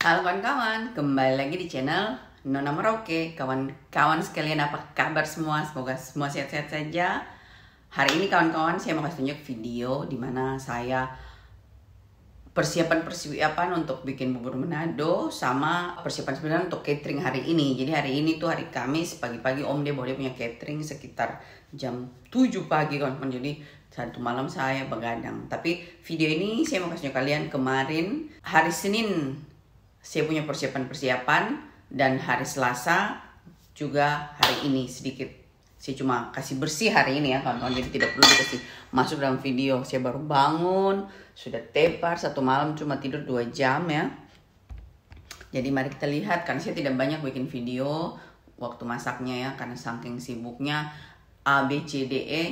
Halo kawan-kawan, kembali lagi di channel Nona Merauke. Kawan-kawan sekalian, apa kabar semua? Semoga semua sehat-sehat saja. Hari ini kawan-kawan saya mau kasih tunjuk video dimana saya persiapan untuk bikin bubur Manado sama persiapan sebenarnya untuk catering hari ini. Jadi hari ini tuh hari Kamis, pagi-pagi Om dia boleh punya catering sekitar jam 7 pagi kawan-kawan. Jadi satu malam saya begadang. Tapi video ini saya mau kasih tunjuk kalian kemarin hari Senin saya punya persiapan dan hari Selasa juga hari ini sedikit. Saya cuma kasih bersih hari ini ya kawan-kawan, jadi tidak perlu dikasih masuk dalam video. Saya baru bangun, sudah tepar satu malam cuma tidur 2 jam ya. Jadi mari kita lihat, karena saya tidak banyak bikin video waktu masaknya ya, karena saking sibuknya A, B, C, D, E.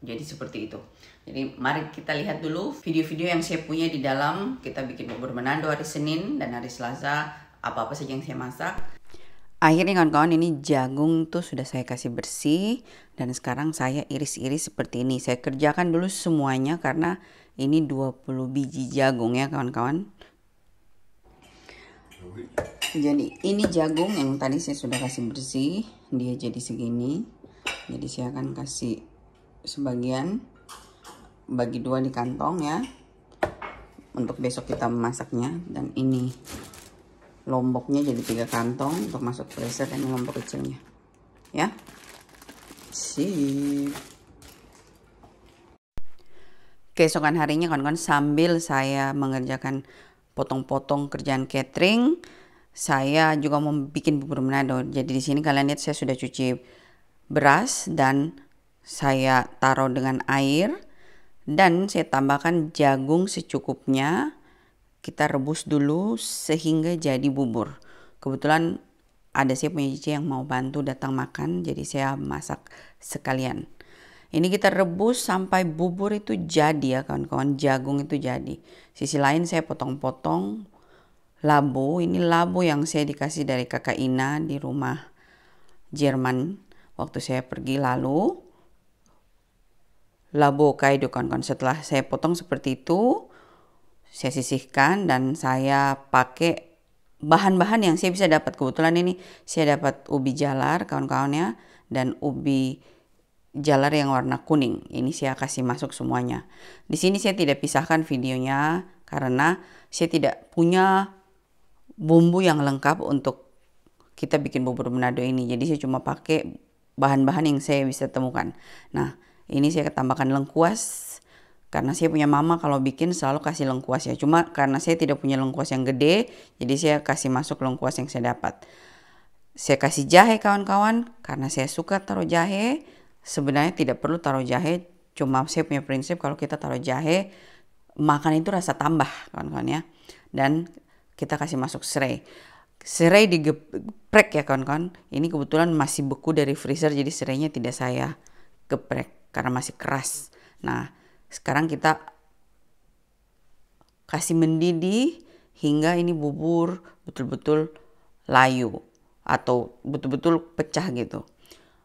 Jadi seperti itu. Jadi mari kita lihat dulu video-video yang saya punya di dalam. Kita bikin bubur Manado hari Senin dan hari Selasa apa-apa saja yang saya masak. Akhirnya kawan-kawan, ini jagung tuh sudah saya kasih bersih. Dan sekarang saya iris-iris seperti ini. Saya kerjakan dulu semuanya karena ini 20 biji jagung ya kawan-kawan. Jadi ini jagung yang tadi saya sudah kasih bersih. Dia jadi segini. Jadi saya akan kasih sebagian, bagi 2 di kantong ya, untuk besok kita memasaknya. Dan ini lomboknya jadi 3 kantong untuk masuk freezer, dan ini lombok kecilnya ya. Sip. Keesokan harinya kawan-kawan, sambil saya mengerjakan potong-potong kerjaan catering, saya juga mau bikin bubur Manado. Jadi di sini kalian lihat saya sudah cuci beras dan saya taruh dengan air dan saya tambahkan jagung secukupnya. Kita rebus dulu sehingga jadi bubur. Kebetulan ada saya punya cici yang mau bantu datang makan, jadi saya masak sekalian. Ini kita rebus sampai bubur itu jadi ya kawan-kawan, jagung itu jadi. Sisi lain saya potong-potong labu. Ini labu yang saya dikasih dari kakak Ina di rumah Jerman waktu saya pergi lalu. Labu Hokkaido kawan-kawan. Setelah saya potong seperti itu, saya sisihkan dan saya pakai bahan-bahan yang saya bisa dapat. Kebetulan ini saya dapat ubi jalar kawan-kawan ya, dan ubi jalar yang warna kuning. Ini saya kasih masuk semuanya. Di sini saya tidak pisahkan videonya karena saya tidak punya bumbu yang lengkap untuk kita bikin bubur Manado ini. Jadi saya cuma pakai bahan-bahan yang saya bisa temukan. Nah, ini saya tambahkan lengkuas, karena saya punya mama kalau bikin selalu kasih lengkuas ya. Cuma karena saya tidak punya lengkuas yang gede, jadi saya kasih masuk lengkuas yang saya dapat. Saya kasih jahe kawan-kawan, karena saya suka taruh jahe. Sebenarnya tidak perlu taruh jahe, cuma saya punya prinsip kalau kita taruh jahe, makan itu rasa tambah kawan-kawan ya. Dan kita kasih masuk serai. Serai digeprek ya kawan-kawan. Ini kebetulan masih beku dari freezer, jadi serainya tidak saya geprek karena masih keras. Nah, sekarang kita kasih mendidih hingga ini bubur betul-betul layu atau betul-betul pecah gitu.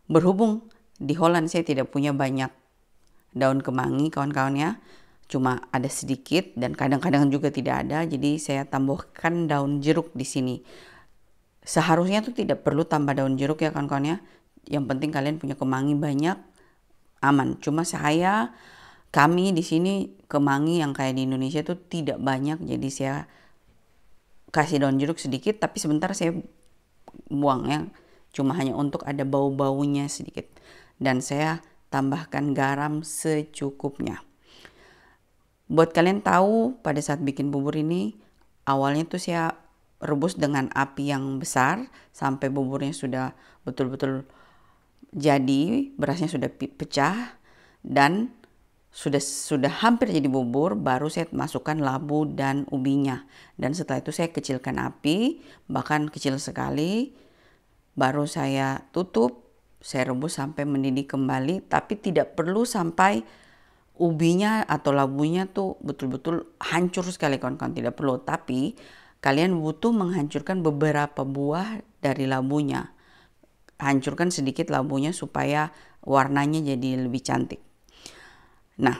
Berhubung di Holland saya tidak punya banyak daun kemangi kawan-kawan ya, cuma ada sedikit dan kadang-kadang juga tidak ada, jadi saya tambahkan daun jeruk di sini. Seharusnya tuh tidak perlu tambah daun jeruk ya kawan-kawan ya. Yang penting kalian punya kemangi banyak, aman. Cuma kami di sini kemangi yang kayak di Indonesia tuh tidak banyak, jadi saya kasih daun jeruk sedikit, tapi sebentar saya buang ya, cuma hanya untuk ada bau-baunya sedikit. Dan saya tambahkan garam secukupnya. Buat kalian tahu, pada saat bikin bubur ini awalnya tuh saya rebus dengan api yang besar sampai buburnya sudah betul-betul jadi, berasnya sudah pecah dan sudah hampir jadi bubur, baru saya masukkan labu dan ubinya. Dan setelah itu saya kecilkan api, bahkan kecil sekali. Baru saya tutup, saya rebus sampai mendidih kembali, tapi tidak perlu sampai ubinya atau labunya tuh betul-betul hancur sekali kawan-kawan, tidak perlu. Tapi kalian butuh menghancurkan beberapa buah dari labunya. Hancurkan sedikit labunya supaya warnanya jadi lebih cantik. Nah,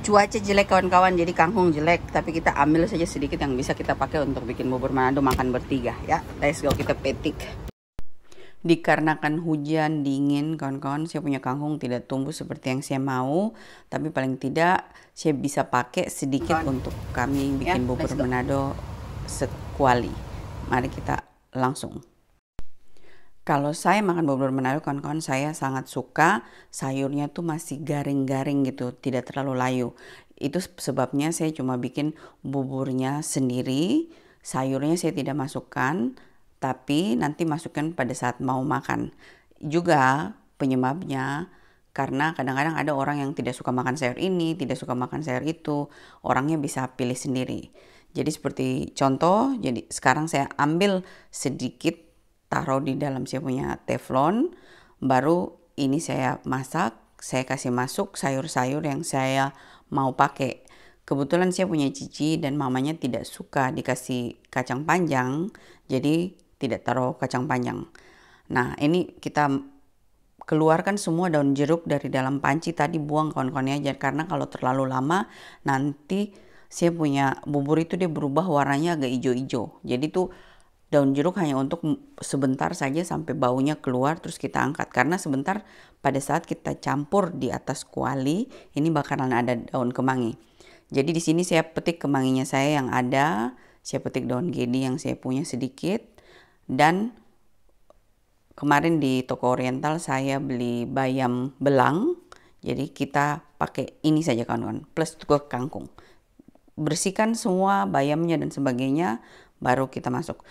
Cuaca jelek kawan-kawan, jadi kangkung jelek, tapi kita ambil saja sedikit yang bisa kita pakai untuk bikin bubur Manado makan bertiga ya. Let's go, kita petik. Dikarenakan hujan dingin kawan-kawan, saya punya kangkung tidak tumbuh seperti yang saya mau, tapi paling tidak saya bisa pakai sedikit untuk kami bikin bubur Manado sekuali. Mari kita langsung. Kalau saya makan bubur Manado kawan-kawan, saya sangat suka sayurnya tuh masih garing-garing gitu, tidak terlalu layu. Itu sebabnya saya cuma bikin buburnya sendiri, sayurnya saya tidak masukkan, tapi nanti masukkan pada saat mau makan. Juga penyebabnya karena kadang-kadang ada orang yang tidak suka makan sayur ini, tidak suka makan sayur itu, orangnya bisa pilih sendiri. Jadi seperti contoh, jadi sekarang saya ambil sedikit taruh di dalam saya punya teflon, baru ini saya masak, saya kasih masuk sayur-sayur yang saya mau pakai. Kebetulan saya punya cici dan mamanya tidak suka dikasih kacang panjang, jadi tidak taruh kacang panjang. Nah, ini kita keluarkan semua daun jeruk dari dalam panci tadi, buang kawan-kawannya aja, karena kalau terlalu lama nanti saya punya bubur itu dia berubah warnanya agak hijau-hijau. Jadi tuh daun jeruk hanya untuk sebentar saja sampai baunya keluar, terus kita angkat. Karena sebentar pada saat kita campur di atas kuali, ini bakalan ada daun kemangi. Jadi di sini saya petik kemanginya saya yang ada, saya petik daun gedi yang saya punya sedikit, dan kemarin di toko oriental saya beli bayam belang. Jadi kita pakai ini saja kawan-kawan, plus juga kangkung. Bersihkan semua bayamnya dan sebagainya, baru kita masuk.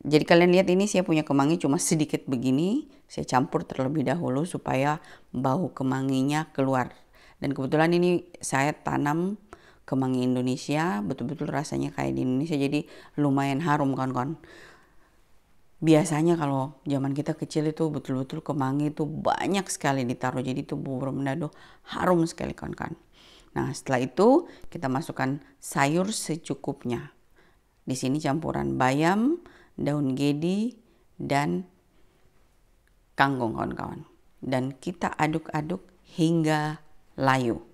Jadi kalian lihat ini saya punya kemangi cuma sedikit begini, saya campur terlebih dahulu supaya bau kemanginya keluar. Dan kebetulan ini saya tanam kemangi Indonesia, betul-betul rasanya kayak di Indonesia, jadi lumayan harum kawan-kawan. Biasanya kalau zaman kita kecil itu betul-betul kemangi itu banyak sekali ditaruh, jadi itu bubur Manado harum sekali kawan-kawan. Nah setelah itu kita masukkan sayur secukupnya. Di sini campuran bayam, daun gedi, dan kangkung kawan-kawan. Dan kita aduk-aduk hingga layu.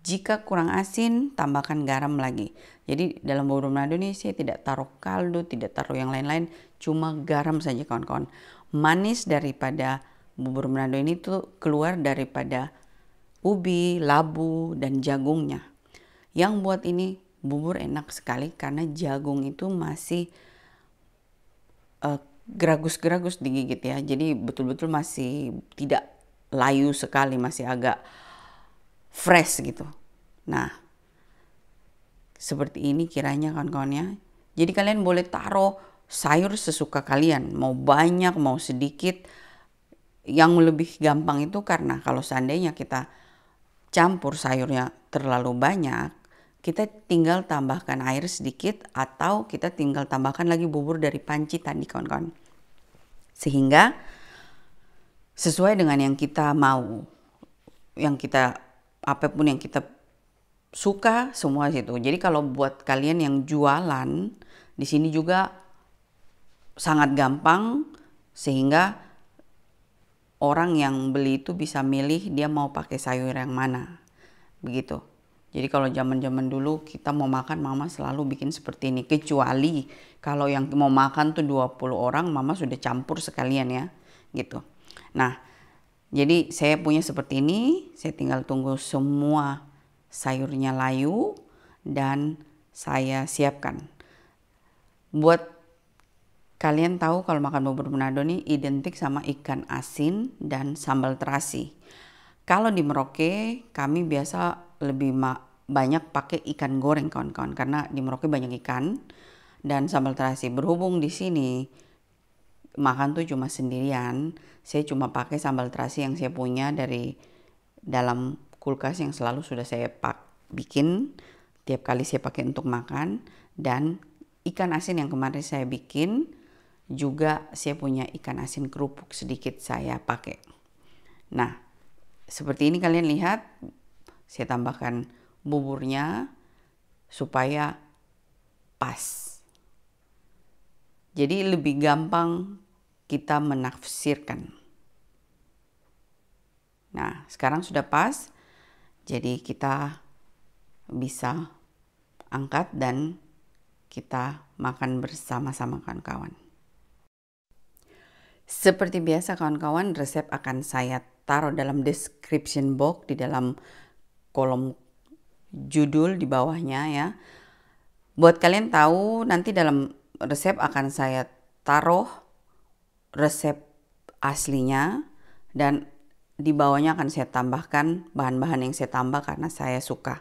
Jika kurang asin, tambahkan garam lagi. Jadi dalam bubur Manado ini saya tidak taruh kaldu, tidak taruh yang lain-lain, cuma garam saja kawan-kawan. Manis daripada bubur Manado ini tuh keluar daripada ubi, labu, dan jagungnya. Yang buat ini bubur enak sekali karena jagung itu masih geragus-geragus digigit ya, jadi betul-betul masih tidak layu sekali, masih agak fresh gitu. Nah seperti ini kiranya kawan-kawannya. Jadi kalian boleh taruh sayur sesuka kalian, mau banyak mau sedikit. Yang lebih gampang itu karena kalau seandainya kita campur sayurnya terlalu banyak, kita tinggal tambahkan air sedikit atau kita tinggal tambahkan lagi bubur dari panci tadi kawan-kawan. Sehingga sesuai dengan yang kita mau, yang kita apapun yang kita suka semua situ. Jadi kalau buat kalian yang jualan di sini juga sangat gampang sehingga orang yang beli itu bisa milih dia mau pakai sayur yang mana. Begitu. Jadi kalau zaman-zaman dulu kita mau makan, mama selalu bikin seperti ini. Kecuali kalau yang mau makan tuh 20 orang, mama sudah campur sekalian ya. Gitu. Nah, jadi saya punya seperti ini. Saya tinggal tunggu semua sayurnya layu dan saya siapkan. Buat kalian tahu kalau makan bubur Manado nih identik sama ikan asin dan sambal terasi. Kalau di Merauke kami biasa lebih banyak pakai ikan goreng kawan-kawan, karena di Merauke banyak ikan dan sambal terasi. Berhubung di sini makan tuh cuma sendirian, saya cuma pakai sambal terasi yang saya punya dari dalam kulkas yang selalu sudah saya bikin tiap kali saya pakai untuk makan. Dan ikan asin yang kemarin saya bikin juga saya punya ikan asin kerupuk sedikit saya pakai. Nah seperti ini kalian lihat, saya tambahkan buburnya supaya pas. Jadi lebih gampang kita menafsirkan. Nah sekarang sudah pas, jadi kita bisa angkat dan kita makan bersama-sama kawan-kawan. Seperti biasa kawan-kawan, resep akan saya taruh dalam description box di dalam kolom judul di bawahnya ya. Buat kalian tahu, nanti dalam resep akan saya taruh resep aslinya dan di bawahnya akan saya tambahkan bahan-bahan yang saya tambah karena saya suka.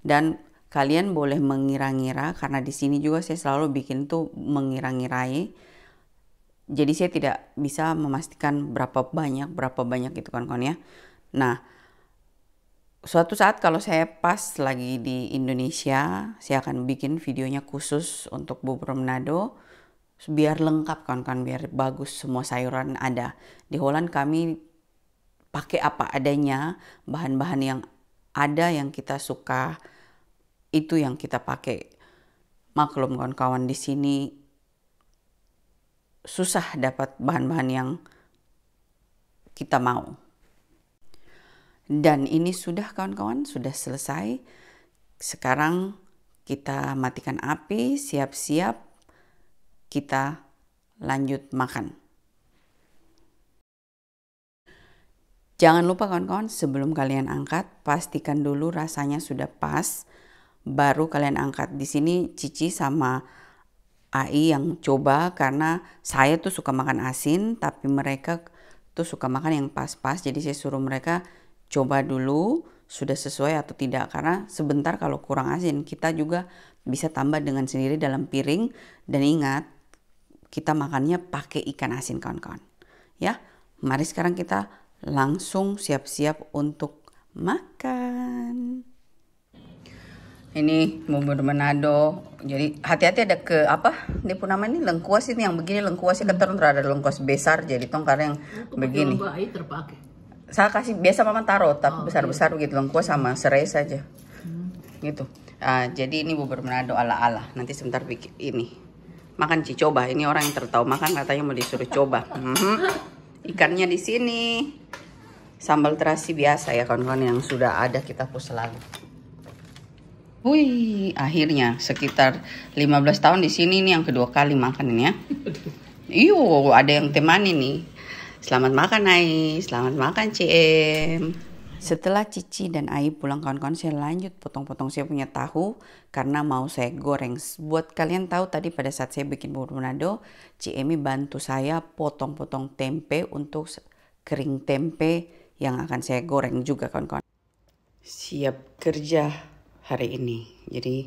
Dan kalian boleh mengira-ngira karena di sini juga saya selalu bikin tuh mengira-ngirai. Jadi saya tidak bisa memastikan berapa banyak gitu kawan-kawan ya. Nah, suatu saat kalau saya pas lagi di Indonesia, saya akan bikin videonya khusus untuk bubur Manado biar lengkap kawan-kawan, biar bagus semua sayuran ada. Di Holland kami pakai apa adanya, bahan-bahan yang ada yang kita suka itu yang kita pakai. Maklum kawan-kawan, di sini susah dapat bahan-bahan yang kita mau. Dan ini sudah kawan-kawan, sudah selesai. Sekarang kita matikan api, siap-siap kita lanjut makan. Jangan lupa kawan-kawan, sebelum kalian angkat, pastikan dulu rasanya sudah pas, baru kalian angkat. Di sini Cici sama Ai yang coba karena saya tuh suka makan asin, tapi mereka tuh suka makan yang pas-pas. Jadi saya suruh mereka coba dulu sudah sesuai atau tidak. Karena sebentar kalau kurang asin, kita juga bisa tambah dengan sendiri dalam piring. Dan ingat, kita makannya pakai ikan asin kawan-kawan. Ya, mari sekarang kita langsung siap-siap untuk makan. Ini bubur Manado. Jadi hati-hati ada ke apa? Dia pun nama ini lengkuas ini yang begini lengkuasnya keterun ada lengkuas besar jadi tong karena yang begini. Saya kasih biasa mama taruh tapi besar-besar begitu lengkuas sama serai saja. Gitu. Jadi ini bubur Manado ala-ala. Nanti sebentar bikin ini. Makan Ci, coba. Ini orang yang tertahu makan katanya mau disuruh coba. Ikannya di sini. Sambal terasi biasa ya kawan-kawan yang sudah ada kita pun selalu. Wih, akhirnya sekitar 15 tahun di sini ini yang kedua kali makan ini ya. Iyo, ada yang temani nih. Selamat makan Ai, selamat makan CM. Setelah Cici dan Ai pulang kawan-kawan, saya lanjut potong-potong saya punya tahu karena mau saya goreng. Buat kalian tahu tadi pada saat saya bikin bubur Manado, CM bantu saya potong-potong tempe untuk kering tempe yang akan saya goreng juga kawan-kawan. Siap kerja hari ini. Jadi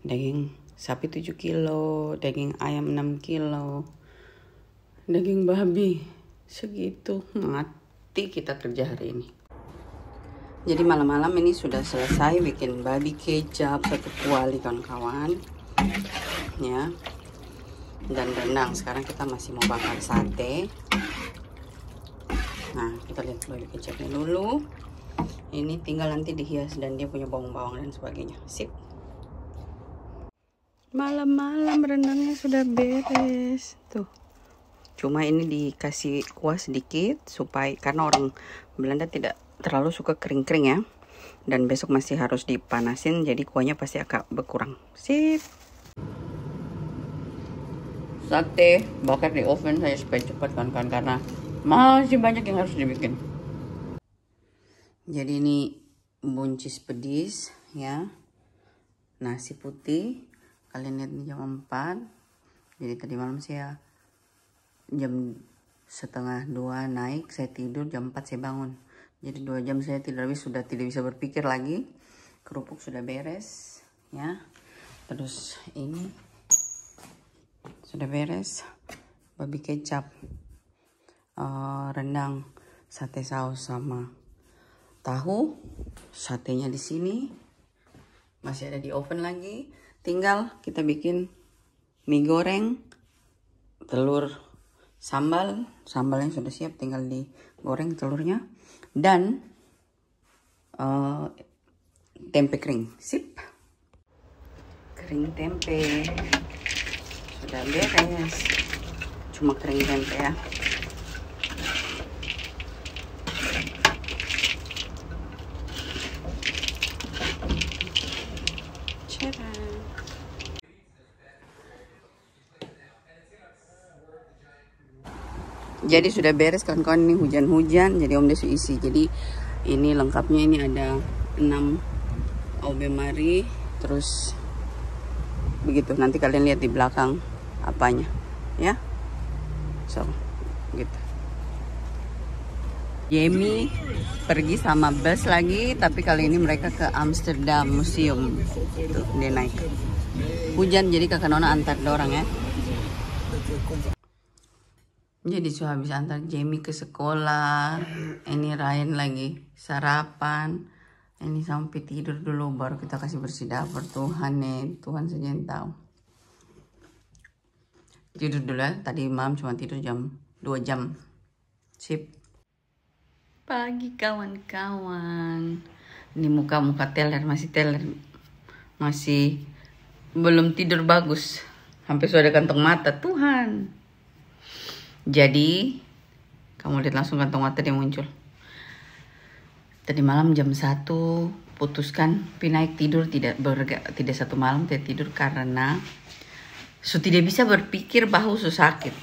daging sapi 7 kilo, daging ayam 6 kilo, daging babi segitu. Mati kita kerja hari ini. Jadi malam-malam ini sudah selesai bikin babi kecap 1 kuali kawan-kawan. Ya. Dan rendang. Sekarang kita masih mau bakar sate. Nah, kita lihat babi kecapnya dulu. Ini tinggal nanti dihias dan dia punya bawang-bawang dan sebagainya. Sip. Malam-malam rendangnya sudah beres. Tuh. Cuma ini dikasih kuah sedikit supaya karena orang Belanda tidak terlalu suka kering-kering ya. Dan besok masih harus dipanasin jadi kuahnya pasti agak berkurang. Sip. Sate bakar di oven saya supaya cepat kan karena masih banyak yang harus dibikin. Jadi ini buncis pedis ya. Nasi putih. Kalian lihat jam 4. Jadi tadi malam saya jam 1:30 naik. Saya tidur jam 4 saya bangun. Jadi 2 jam saya tidur habis sudah tidak bisa berpikir lagi. Kerupuk sudah beres ya. Terus ini sudah beres. Babi kecap. Rendang, sate saus sama tahu, satenya di sini masih ada di oven lagi. Tinggal kita bikin mie goreng, telur, sambalnya sudah siap, tinggal digoreng telurnya dan tempe kering. Sip, kering tempe sudah beres, cuma kering tempe ya. Jadi sudah beres kawan-kawan, ini hujan-hujan, jadi Om Desu isi. Jadi ini lengkapnya, ini ada 6 OB mari, terus begitu. Nanti kalian lihat di belakang apanya, ya. So, gitu. Jamie pergi sama bus lagi, tapi kali ini mereka ke Amsterdam Museum. Tuh, dia naik. Hujan, jadi kakak Nona antar dorang ya. Jadi sudah habis antar Jamie ke sekolah. Ini Ryan lagi sarapan. Ini sampai tidur dulu, baru kita kasih bersih dapur. Tuhan nih, Tuhan saja yang tahu. Tidur dulu ya. Tadi malam cuma tidur 2 jam. Sip. Pagi kawan-kawan. Ini muka-muka teler, masih teler. Masih belum tidur bagus. Hampir sudah ada kantong mata. Tuhan. Jadi, kamu lihat langsung kantong mata dia muncul. Tadi malam jam 1 putuskan Pinaik tidur tidak 1 malam tidak tidur karena tidak bisa berpikir bahu sakit.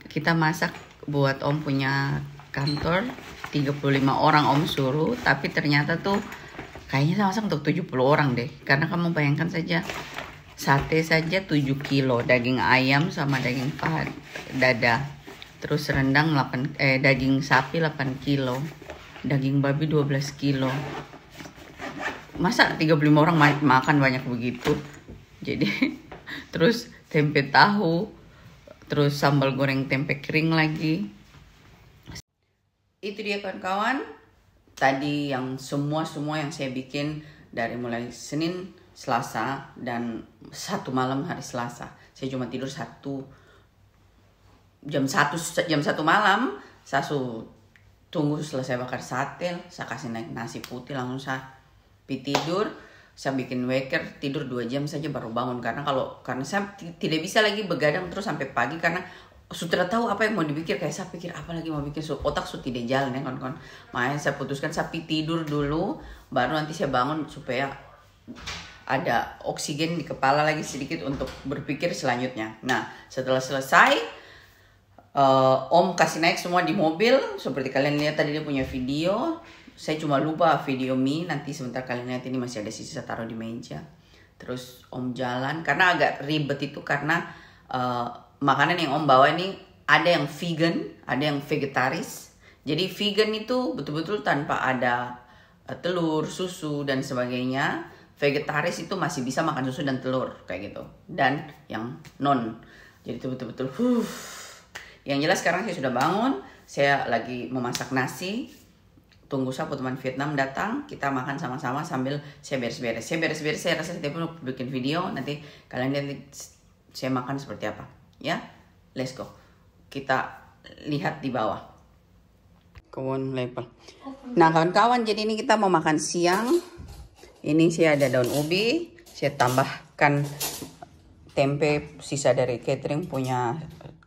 Kita masak buat Om punya kantor 35 orang Om suruh, tapi ternyata tuh kayaknya saya masak untuk 70 orang deh. Karena kamu bayangkan saja, sate saja 7 kilo, daging ayam sama daging paha dada, terus rendang daging sapi 8 kilo, daging babi 12 kilo. Masa 35 orang makan banyak begitu? Jadi terus tempe tahu, terus sambal goreng tempe kering lagi. Itu dia kawan-kawan. Tadi yang semua yang saya bikin dari mulai Senin, Selasa, dan 1 malam hari Selasa. Saya cuma tidur jam 1 malam. Saya tunggu selesai bakar sate, saya kasih naik nasi putih, langsung saya tidur. Saya bikin waker, tidur 2 jam saja baru bangun. Karena saya tidak bisa lagi begadang terus sampai pagi, karena sudah tahu apa yang mau dipikir. Kayak saya pikir apa lagi mau bikin, otak sudah tidak jalan ya kawan-kawan. Makanya saya putuskan saya tidur dulu, baru nanti saya bangun supaya ada oksigen di kepala lagi sedikit untuk berpikir selanjutnya. Nah, setelah selesai, Om kasih naik semua di mobil. Seperti kalian lihat tadi dia punya video. Saya cuma lupa video mie, nanti sebentar kalian lihat, ini masih ada sisa, saya taruh di meja. Terus Om jalan, karena agak ribet itu karena makanan yang Om bawa ini ada yang vegan, ada yang vegetaris. Jadi vegan itu betul-betul tanpa ada telur, susu, dan sebagainya. Vegetaris itu masih bisa makan susu dan telur kayak gitu. Dan yang non. Jadi itu betul-betul Yang jelas sekarang saya sudah bangun. Saya lagi memasak nasi. Tunggu sapu teman Vietnam datang. Kita makan sama-sama sambil saya beres-beres. Saya rasa saya perlu bikin video. Nanti kalian lihat saya makan seperti apa. Ya, let's go. Kita lihat di bawah. Kawan level. Nah kawan-kawan, jadi ini kita mau makan siang. Ini saya ada daun ubi, saya tambahkan tempe sisa dari catering, punya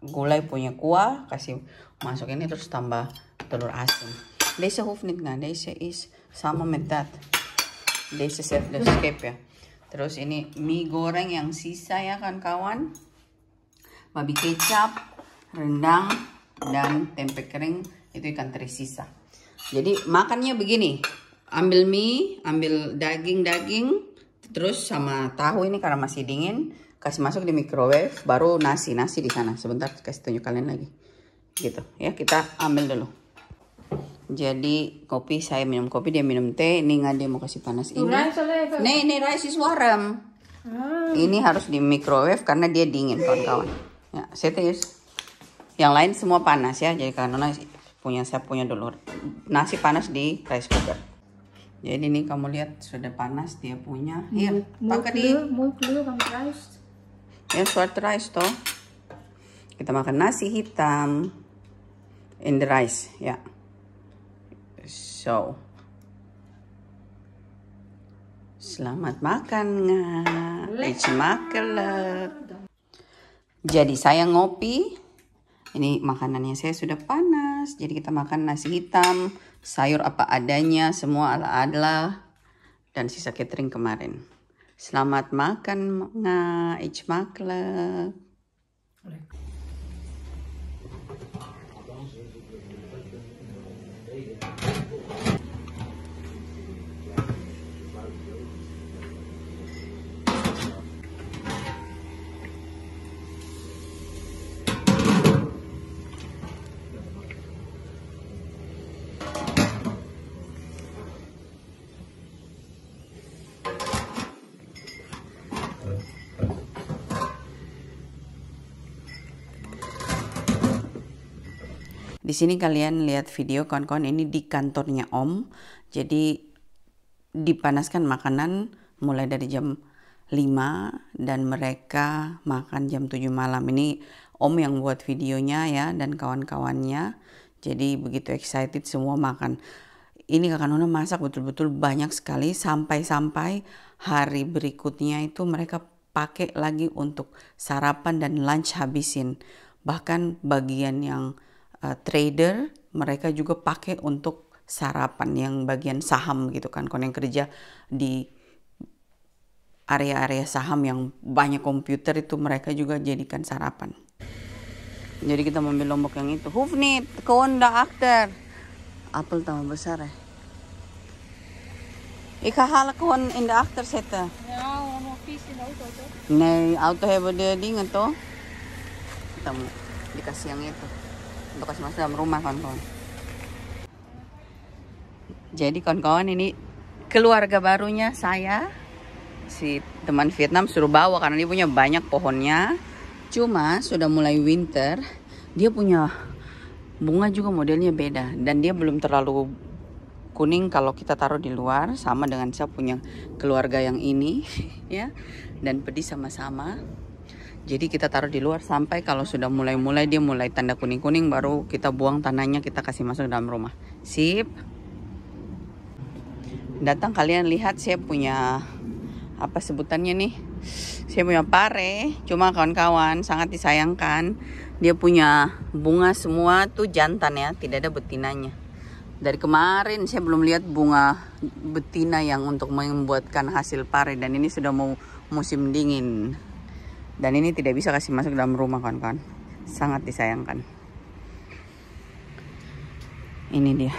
gulai, punya kuah, kasih masuk ini, terus tambah telur asin. Deze hoeft niet gaan, deze is sama met dat. Deze set de skip ya. Terus ini mie goreng yang sisa ya kawan-kawan. Babi kecap, rendang, dan tempe kering, itu ikan teri sisa. Jadi makannya begini. Ambil mie, ambil daging, terus sama tahu ini karena masih dingin, kasih masuk di microwave, baru nasi di sana. Sebentar kasih tunjuk kalian lagi. Gitu ya, kita ambil dulu. Jadi kopi, saya minum kopi, dia minum teh. Ini nggak, dia mau kasih panas ini. Ini rice is warm. Ini harus di microwave karena dia dingin kawan-kawan. Ya, serius. Yang lain semua panas ya. Jadi karena saya punya dulu nasi panas di rice cooker. Jadi ini kamu lihat sudah panas dia punya. Iya, pakai di. Ya, short rice toh. Kita makan nasi hitam in the rice ya. So, selamat makan Jadi saya ngopi. Ini makanannya saya sudah panas. Jadi kita makan nasi hitam, sayur apa adanya, semua ala-ala, dan sisa catering kemarin. Selamat makan Ichmakle. Di sini kalian lihat video kawan-kawan, ini di kantornya Om. Jadi dipanaskan makanan mulai dari jam 5 dan mereka makan jam 7 malam. Ini Om yang buat videonya ya dan kawan-kawannya. Jadi begitu excited semua makan. Ini Kakak Nona masak betul-betul banyak sekali sampai-sampai hari berikutnya itu mereka pakai lagi untuk sarapan dan lunch habisin. Bahkan bagian yang trader mereka juga pakai untuk sarapan, yang bagian saham gitu kan, kalau yang kerja di area-area saham yang banyak komputer itu mereka juga jadikan sarapan. Jadi kita ambil lombok yang itu. Hufnit, kawan akter. Apel tambah besar ya. Ika hala kawan in the akter seta. Ja, och fisk i auto också. Nej, auto hebo dia dingin tuh. Kita mau dikasih yang itu untuk kasih masuk dalam rumah kawan-kawan. Jadi kawan-kawan, ini keluarga barunya saya. Si teman Vietnam suruh bawa karena dia punya banyak pohonnya. Cuma sudah mulai winter, dia punya bunga juga modelnya beda dan dia belum terlalu kuning kalau kita taruh di luar, sama dengan saya punya keluarga yang ini ya, dan pedih sama-sama. Jadi kita taruh di luar sampai kalau sudah mulai dia mulai tanda kuning-kuning, baru kita buang tanahnya, kita kasih masuk dalam rumah. Sip. Datang kalian lihat saya punya apa sebutannya nih? Saya punya pare, cuma kawan-kawan sangat disayangkan. Dia punya bunga semua tuh jantan ya, tidak ada betinanya. Dari kemarin saya belum lihat bunga betina yang untuk membuatkan hasil pare, dan ini sudah mau musim dingin. Dan ini tidak bisa kasih masuk dalam rumah kawan-kawan. Sangat disayangkan. Ini dia.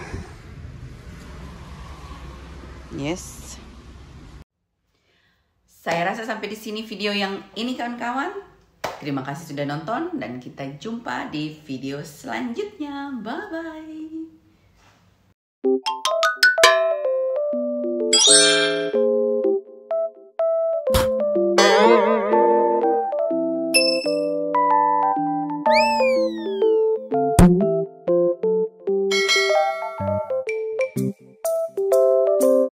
Yes. Saya rasa sampai di sini video yang ini kawan-kawan. Terima kasih sudah nonton dan kita jumpa di video selanjutnya. Bye-bye.